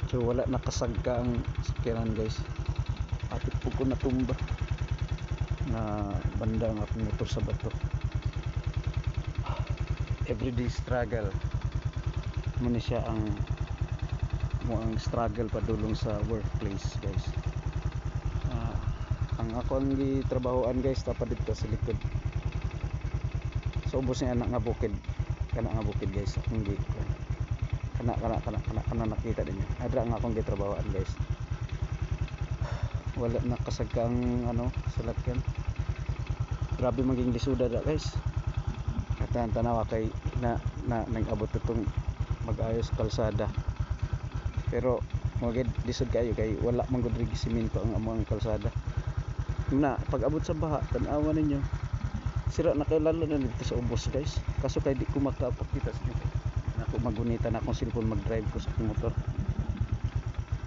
So wala nakasagka ang sakyanan guys. Apit po ko natumba na banda ang akong motor sa bato. Everyday struggle muna siya ang struggle padulong sa workplace guys. Ang ako ang gitrabahoan guys tapad dito sa likod. So ubos niya anak nga bukid. Kana nga bukid guys. Akong kana nakita din niyo. Adra nga akong gitrabahoan guys. Wala nakasagkang salakyan. Grabe maging lisuda da guys. At tanawa kay nag-abot itong mag-ayos kalsada. Pero magid lisod kayo kay wala man gud simento ang among kalsada. Na pag-abot sa baha, tanawa ninyo. Sira na kay lalo na dito sa ubos guys. Kaso kay di ko makapakita sa inyo. Ako magunita na akong cellphone mag-drive ko sa motor.